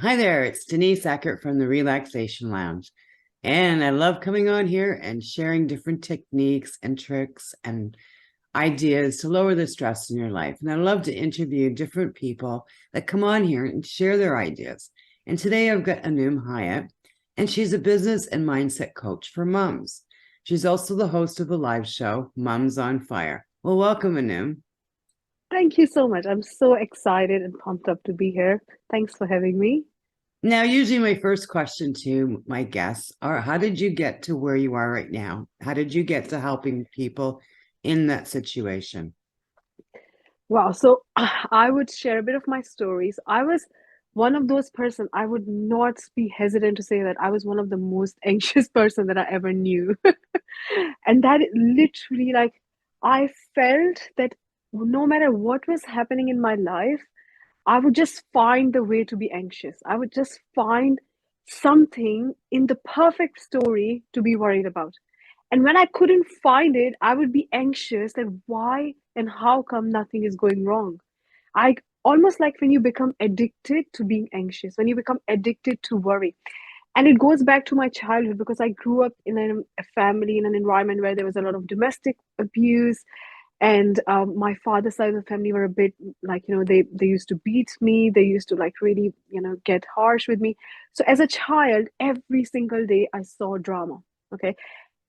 Hi there, it's Denise Eckert from the Relaxation Lounge. And I love coming on here and sharing different techniques and tricks and ideas to lower the stress in your life. And I love to interview different people that come on here and share their ideas. And today I've got Anum Hyat, and she's a business and mindset coach for moms. She's also the host of a live show, Mums on Fire. Well, welcome, Anum. Thank you so much. I'm so excited and pumped up to be here. Thanks for having me. Now, usually my first question to my guests are, how did you get to where you are right now? How did you get to helping people in that situation? Wow. So I would share a bit of my stories. I was one of those person, I would not be hesitant to say that I was one of the most anxious person that I ever knew. And that literally like I felt that no matter what was happening in my life, I would just find the way to be anxious. I would just find something in the perfect story to be worried about. And when I couldn't find it, I would be anxious that why and how come nothing is going wrong. I almost like when you become addicted to being anxious, when you become addicted to worry. And it goes back to my childhood because I grew up in a family, in an environment where there was a lot of domestic abuse, and my father's side of the family were a bit like, they used to beat me, they used to like really, get harsh with me. So as a child, every single day I saw drama. Okay.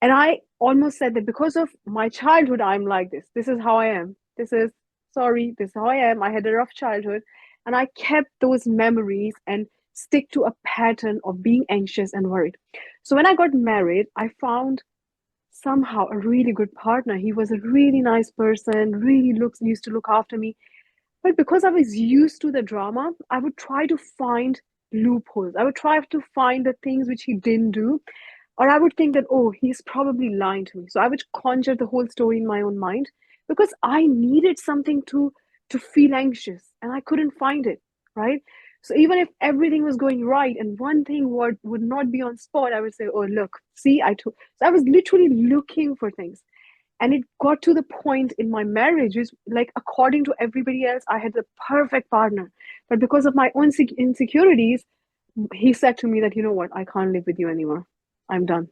And I almost said that because of my childhood, I'm like this is how I am, this is how I am. I had a rough childhood, and I kept those memories and stick to a pattern of being anxious and worried. So when I got married, I found somehow a really good partner. He was a really nice person, really looks used to look after me. But because I was used to the drama, I would try to find loopholes. I would try to find the things which he didn't do. Or I would think that, oh, he's probably lying to me. So I would conjure the whole story in my own mind because I needed something to feel anxious and I couldn't find it, right? So even if everything was going right and one thing would not be on spot, I would say, oh, look, see, I took. So I was literally looking for things. And it got to the point in my marriage, which, like, according to everybody else, I had the perfect partner. But because of my own insecurities, he said to me that, you know what, I can't live with you anymore. I'm done.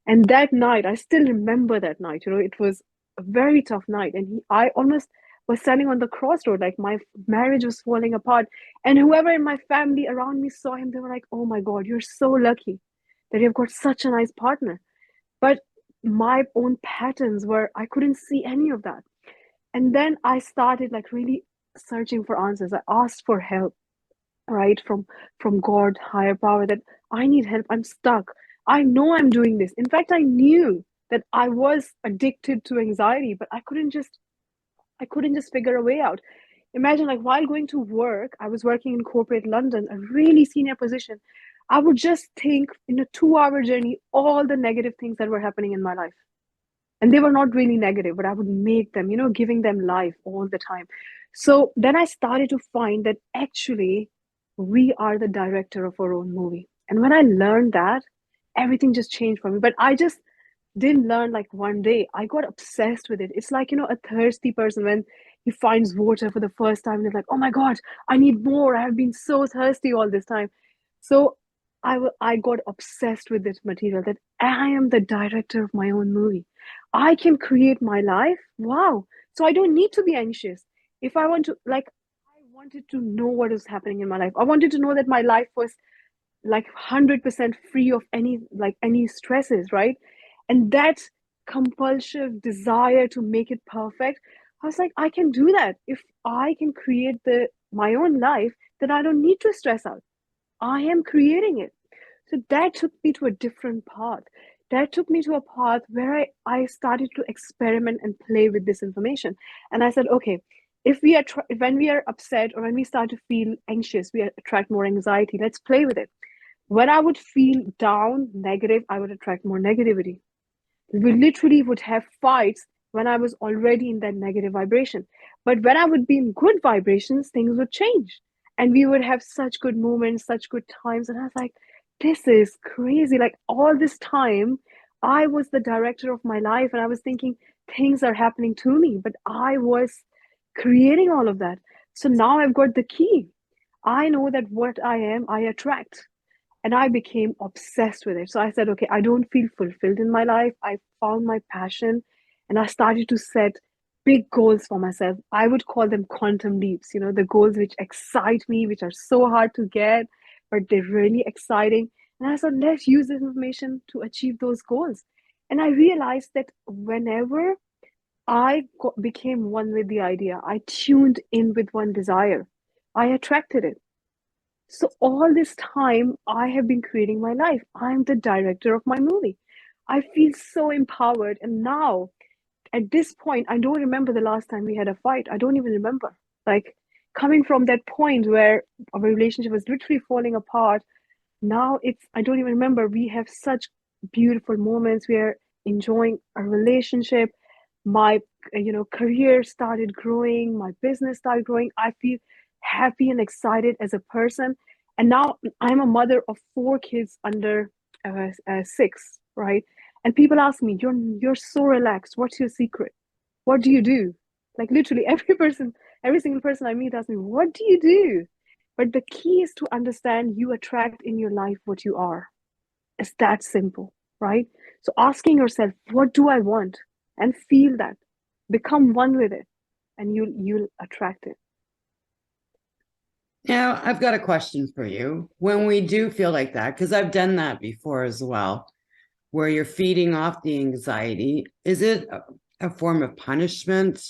And that night, I still remember that night. It was a very tough night. And I almost was standing on the crossroad, like my marriage was falling apart. And whoever in my family around me saw him, they were like, oh my God, you're so lucky that you've got such a nice partner. But my own patterns were, I couldn't see any of that. And then I started like really searching for answers. I asked for help, right, from God, higher power, that I need help. I'm stuck. I know I'm doing this. In fact, I knew that I was addicted to anxiety, but I couldn't just figure a way out. Imagine, like, while going to work, I was working in corporate London, a really senior position. I would just think in a 2 hour journey all the negative things that were happening in my life. And they were not really negative, but I would make them, giving them life all the time. So then I started to find that actually we are the director of our own movie. And when I learned that, everything just changed for me. But I just didn't learn like one day. I got obsessed with it. It's like, a thirsty person when he finds water for the first time, and they're like, oh my God, I need more. I have been so thirsty all this time. So I got obsessed with this material that I am the director of my own movie. I can create my life. Wow. So I don't need to be anxious. If I want to, like, I wanted to know what is happening in my life. I wanted to know that my life was like 100% free of any stresses, right? And that compulsive desire to make it perfect, I was like, I can do that. If I can create the my own life, then I don't need to stress out. I am creating it. So that took me to a different path. That took me to a path where I started to experiment and play with this information. And I said, okay, if we are when we are upset or when we start to feel anxious, we attract more anxiety. Let's play with it. When I would feel down, negative, I would attract more negativity. We literally would have fights when I was already in that negative vibration. But when I would be in good vibrations, things would change. And we would have such good moments, such good times. And I was like, this is crazy. Like all this time, I was the director of my life and I was thinking things are happening to me, but I was creating all of that. So now I've got the key. I know that what I am, I attract. And I became obsessed with it. So I said, okay, I don't feel fulfilled in my life. I found my passion and I started to set big goals for myself. I would call them quantum leaps, the goals which excite me, which are so hard to get, but they're really exciting. And I thought, let's use this information to achieve those goals. And I realized that whenever became one with the idea, I tuned in with one desire, I attracted it. So all this time, I have been creating my life. I'm the director of my movie. I feel so empowered. And now, at this point, I don't remember the last time we had a fight. I don't even remember. Like coming from that point where our relationship was literally falling apart, now I don't even remember. We have such beautiful moments. We are enjoying our relationship. My career started growing, my business started growing. I feel happy and excited as a person. And now I'm a mother of four kids under six, right? And people ask me, you're so relaxed, what's your secret? What do you do? Like literally every single person I meet asks me, what do you do? But the key is to understand you attract in your life what you are. It's that simple, right? So asking yourself, what do I want? And feel that. Become one with it, and you'll attract it. Now, I've got a question for you. When we do feel like that, because I've done that before as well, where you're feeding off the anxiety, is it a form of punishment,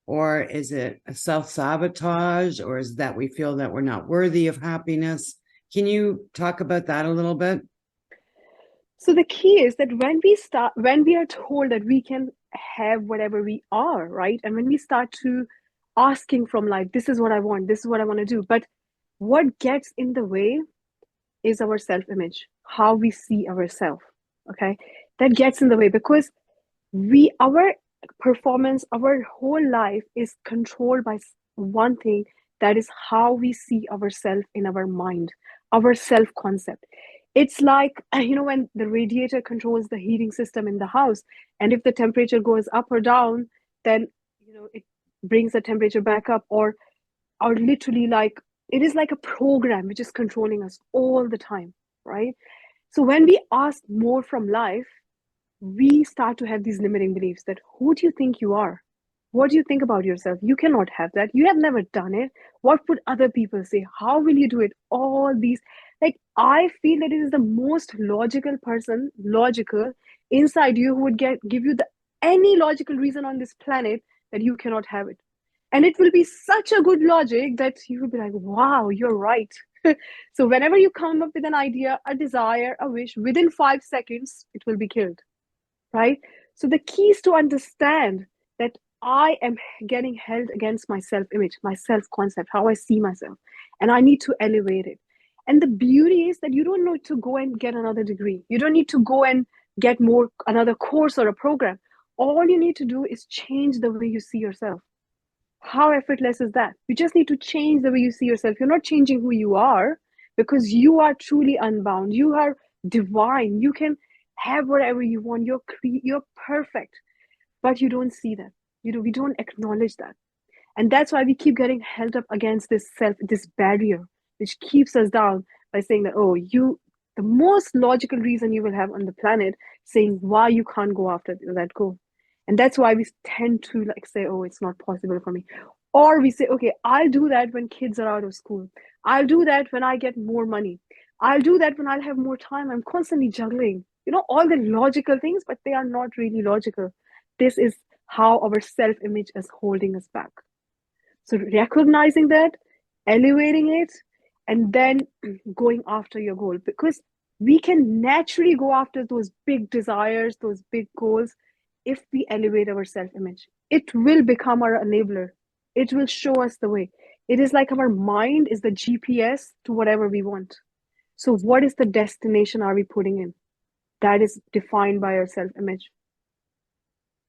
or is it a self-sabotage, or is that we feel that we're not worthy of happiness? Can you talk about that a little bit? So the key is that when we are told that we can have whatever we are, right? And when we start to asking from life, this is what I want, this is what I want to do. But what gets in the way is our self-image, how we see ourselves. Okay. That gets in the way because our performance, our whole life is controlled by one thing, that is how we see ourselves in our mind, our self concept. It's like when the radiator controls the heating system in the house, and if the temperature goes up or down, then it brings the temperature back up, or literally, like, it is like a program which is controlling us all the time, right? So when we ask more from life, we start to have these limiting beliefs that who do you think you are? What do you think about yourself? You cannot have that. You have never done it. What would other people say? How will you do it? All these, like, I feel that it is the most logical inside you who would give you the any logical reason on this planet that you cannot have it. And it will be such a good logic that you will be like, wow, you're right. So whenever you come up with an idea, a desire, a wish, within 5 seconds, it will be killed, right? So the key is to understand that I am getting held against my self image, my self concept, how I see myself, and I need to elevate it. And the beauty is that you don't need to go and get another degree. You don't need to go and get another course or a program. All you need to do is change the way you see yourself. How effortless is that? You just need to change the way you see yourself. You're not changing who you are, because you are truly unbound. You are divine. You can have whatever you want. You're perfect, but you don't see that. We don't acknowledge that, and that's why we keep getting held up against this barrier, which keeps us down by saying that, oh, the most logical reason you will have on the planet saying why you can't go after that goal. And that's why we tend to like say, oh, it's not possible for me. Or we say, okay, I'll do that when kids are out of school. I'll do that when I get more money. I'll do that when I'll have more time. I'm constantly juggling, all the logical things, but they are not really logical. This is how our self image is holding us back. So recognizing that, elevating it, and then going after your goal, because we can naturally go after those big desires, those big goals, if we elevate our self image. It will become our enabler. It will show us the way. It is like our mind is the GPS to whatever we want. So, what is the destination are we putting in? That is defined by our self image.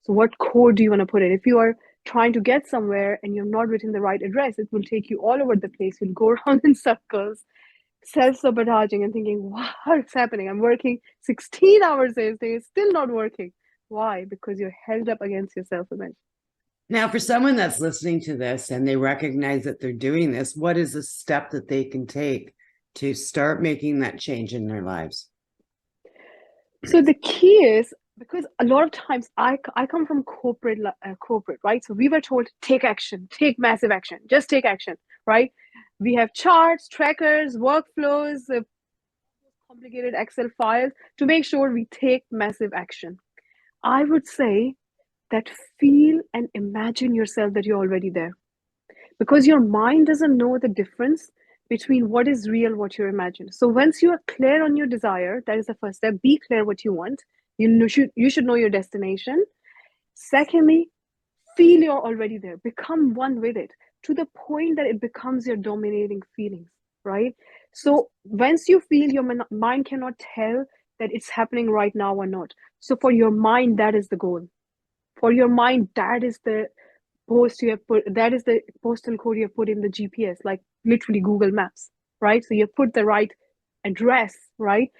So what code do you want to put in? If you are trying to get somewhere and you've not written the right address, it will take you all over the place. You'll go around in circles, self-sabotaging and thinking, what's happening? I'm working 16 hours a day, it's still not working. Why? Because you're held up against your self-image. Now, for someone that's listening to this and they recognize that they're doing this, what is a step that they can take to start making that change in their lives? So the key is, because a lot of times I come from corporate, right? So we were told take action, take massive action, just take action, right? We have charts, trackers, workflows, complicated Excel files to make sure we take massive action. I would say that feel and imagine yourself that you're already there, because your mind doesn't know the difference between what is real, what you imagine. So once you are clear on your desire, that is the first step. Be clear what you want. You should know your destination. Secondly, feel you're already there. Become one with it to the point that it becomes your dominating feelings, right? So once you feel, your mind cannot tell that it's happening right now or not. So for your mind, that is the goal. For your mind, that is the postal code you have put in the GPS, like literally Google Maps, right? So you put the right address, right?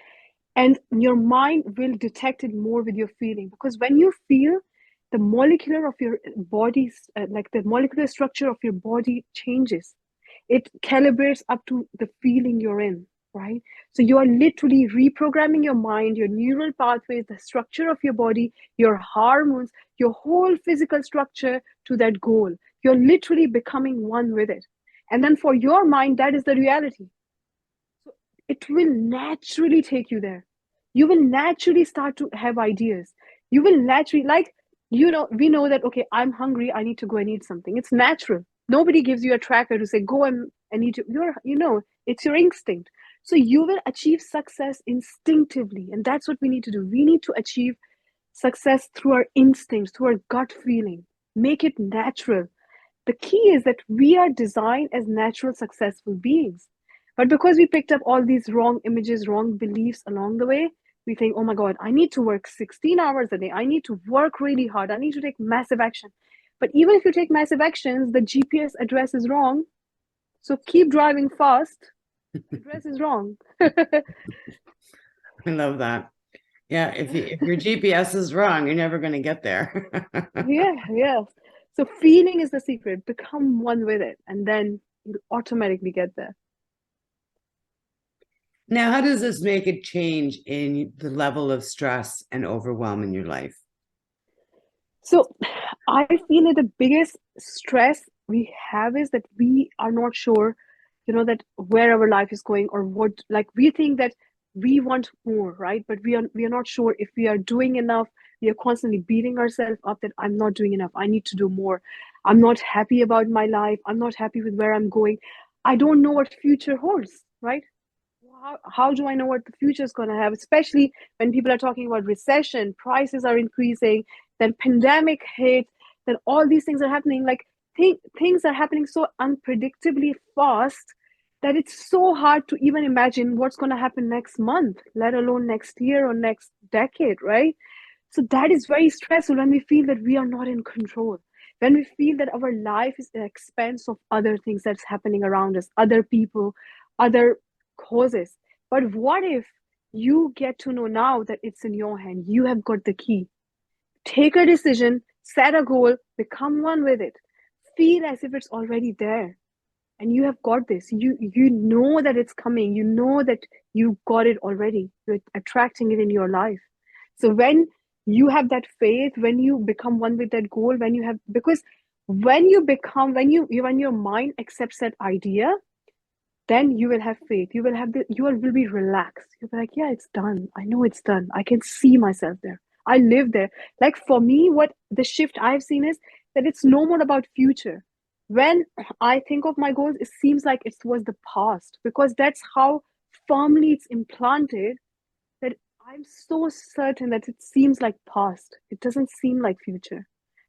And your mind will detect it more with your feeling, because when you feel, the molecular of your body's like the molecular structure of your body changes. It calibrates up to the feeling you're in, right? So you are literally reprogramming your mind, your neural pathways, the structure of your body, your hormones, your whole physical structure to that goal. You're literally becoming one with it. And then for your mind, that is the reality. So it will naturally take you there. You will naturally start to have ideas. You will naturally, like, we know that, okay, I'm hungry, I need to go and eat something. It's natural. Nobody gives you a tracker to say, go and eat. It's your instinct. So you will achieve success instinctively. And that's what we need to do. We need to achieve success through our instincts, through our gut feeling. Make it natural. The key is that we are designed as natural, successful beings. But because we picked up all these wrong images, wrong beliefs along the way, we think, oh my God, I need to work 16 hours a day. I need to work really hard. I need to take massive action. But even if you take massive actions, the GPS address is wrong. So keep driving fast. The address is wrong. I love that. Yeah, if your GPS is wrong, you're never going to get there. Yeah, yeah. So feeling is the secret. Become one with it, and then you'll automatically get there. Now, how does this make a change in the level of stress and overwhelm in your life? So I feel that the biggest stress we have is that we are not sure, that where our life is going, or what, like, we think that we want more, right? But we are not sure if we are doing enough. We are constantly beating ourselves up that I'm not doing enough. I need to do more. I'm not happy about my life. I'm not happy with where I'm going. I don't know what future holds, right? How do I know what the future is going to have, especially when people are talking about recession, prices are increasing, then pandemic hit, then all these things are happening. Like, things are happening so unpredictably fast that it's so hard to even imagine what's going to happen next month, let alone next year or next decade, right? So that is very stressful when we feel that we are not in control, when we feel that our life is at the expense of other things that's happening around us, other people, other causes. But what if you get to know now that it's in your hand? You have got the key. Take a decision, set a goal, become one with it. Feel as if it's already there. And you have got this. You know that it's coming. You know that you got it already. You're attracting it in your life. So when you have that faith, when you become one with that goal, when you have, because when you become, when your mind accepts that idea, then you will have faith. You will have will be relaxed. You'll be like, yeah, it's done. I know it's done. I can see myself there. I live there. Like, for me, what the shift I've seen is that it's no more about future. When I think of my goals, it seems like it was the past, because that's how firmly it's implanted, that I'm so certain that it seems like past. It doesn't seem like future.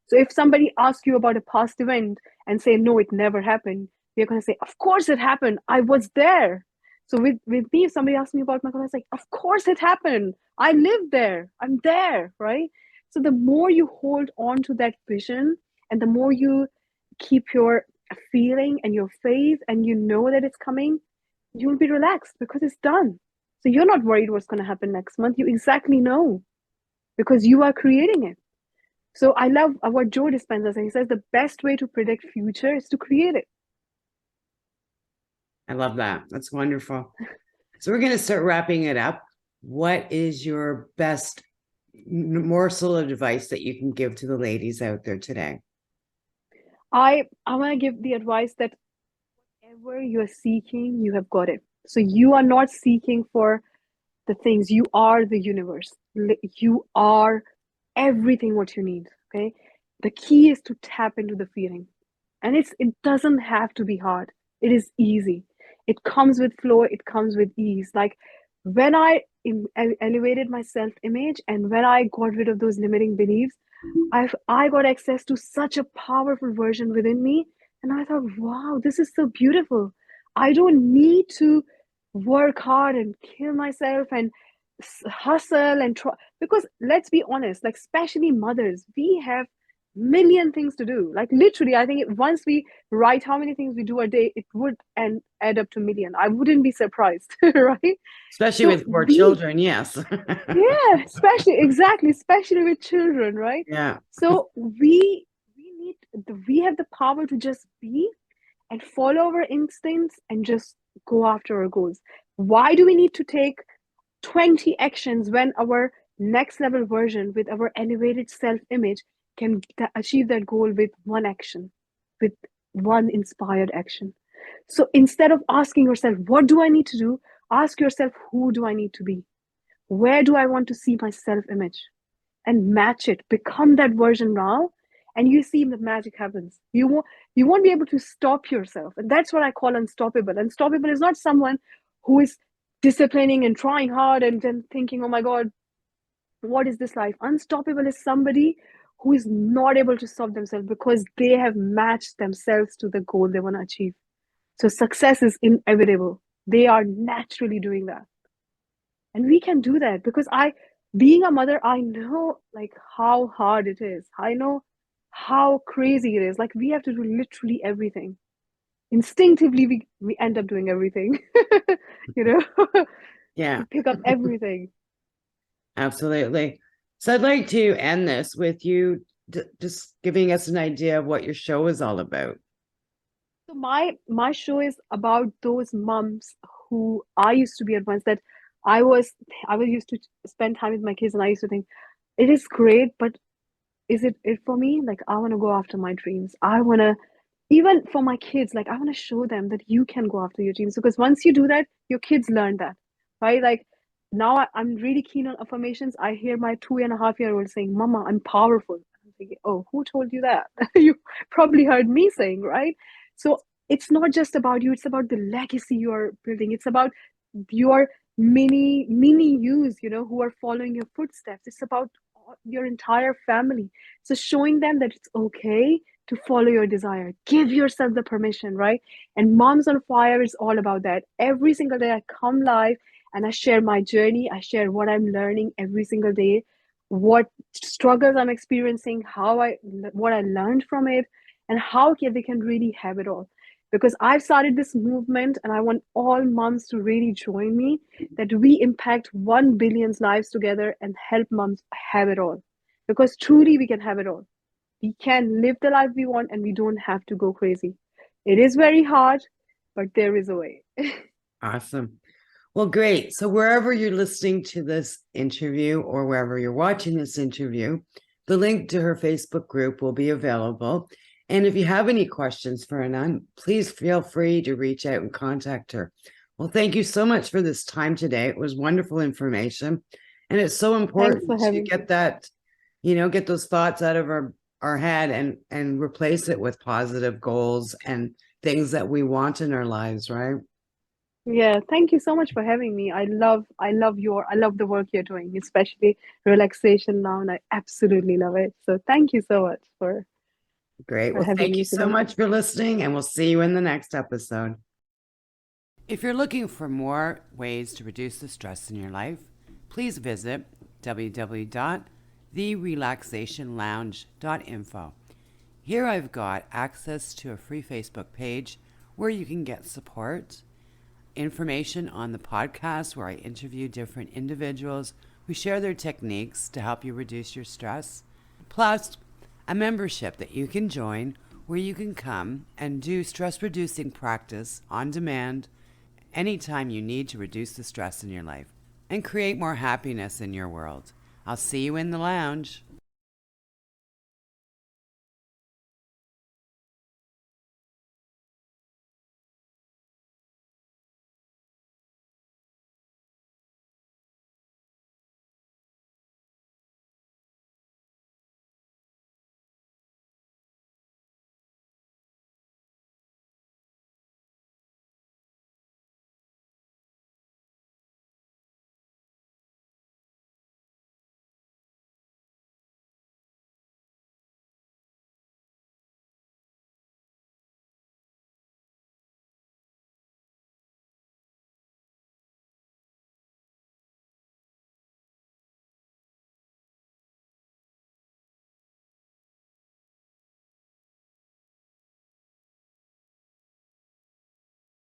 So if somebody asks you about a past event and say, no, it never happened, you're going to say, of course it happened. I was there. So with me, if somebody asks me about my goal, I was like, of course it happened. I lived there. I'm there, right? So the more you hold on to that vision, and the more you keep your feeling and your faith, and you know that it's coming, you'll be relaxed because it's done. So you're not worried what's going to happen next month. You exactly know, because you are creating it. So I love what Joe Dispenza says. He says the best way to predict future is to create it. I love that. That's wonderful. So we're going to start wrapping it up. What is your best morsel of advice that you can give to the ladies out there today? I want to give the advice that whatever you're seeking, you have got it. So you are not seeking for the things. You are the universe. You are everything what you need. Okay. The key is to tap into the feeling. And it doesn't have to be hard. It is easy. It comes with flow, it comes with ease. Like when I elevated my self-image and when I got rid of those limiting beliefs, I got access to such a powerful version within me. And I thought, wow, this is so beautiful. I don't need to work hard and kill myself and hustle and try, because let's be honest, like especially mothers, we have million things to do. Like literally, I think once we write how many things we do a day, it would add up to million. I wouldn't be surprised, right? Especially So with four we, children, yes. yeah, especially exactly, especially with children, right? Yeah. So we have the power to just be and follow our instincts and just go after our goals. Why do we need to take 20 actions when our next level version with our elevated self image can achieve that goal with one action, with one inspired action? So instead of asking yourself, what do I need to do? Ask yourself, who do I need to be? Where do I want to see my self image? And match it, become that version now, and you see the magic happens. You won't be able to stop yourself, and that's what I call unstoppable. Unstoppable is not someone who is disciplining and trying hard and then thinking, oh my god, what is this life? Unstoppable is somebody who is not able to stop themselves because they have matched themselves to the goal they want to achieve. So success is inevitable. They are naturally doing that, and we can do that because I being a mother, I know like how hard it is. I know how crazy it is. Like we have to do literally everything. Instinctively we end up doing everything. you know Yeah, we pick up everything. absolutely. So I'd like to end this with you just giving us an idea of what your show is all about. So my show is about those moms who I used to be at once, that I was I was used to spend time with my kids, and I used to think it is great, but is it for me? Like I want to go after my dreams. I want to, even for my kids, like I want to show them that you can go after your dreams, because once you do that, your kids learn that, right? Like now I'm really keen on affirmations. I hear my 2.5-year-old saying, Mama, I'm powerful. I'm thinking, oh, who told you that? You probably heard me saying, right? So it's not just about you, it's about the legacy you're building. It's about your mini yous, who are following your footsteps. It's about your entire family. So showing them that it's okay to follow your desire. Give yourself the permission, right? And Moms on Fire is all about that. Every single day I come live and I share my journey. I share what I'm learning every single day, what struggles I'm experiencing, what I learned from it, and how they can really have it all. Because I've started this movement and I want all moms to really join me, that we impact 1 billion's lives together and help moms have it all. Because truly we can have it all. We can live the life we want and we don't have to go crazy. It is very hard, but there is a way. Awesome. Well, great. So wherever you're listening to this interview or wherever you're watching this interview, the link to her Facebook group will be available. And if you have any questions for Anum, please feel free to reach out and contact her. Well, thank you so much for this time today. It was wonderful information. And it's so Thanks for important to having me. get that, get those thoughts out of our head and replace it with positive goals and things that we want in our lives, right? Yeah, thank you so much for having me. I love the work you're doing, especially relaxation now, and I absolutely love it. So thank you so much Great. for Well, having thank you me so today. much for listening, and we'll see you in the next episode. If you're looking for more ways to reduce the stress in your life, please visit www.therelaxationlounge.info. Here I've got access to a free Facebook page where you can get support, information on the podcast where I interview different individuals who share their techniques to help you reduce your stress, plus a membership that you can join where you can come and do stress reducing practice on demand anytime you need to reduce the stress in your life and create more happiness in your world. I'll see you in the lounge.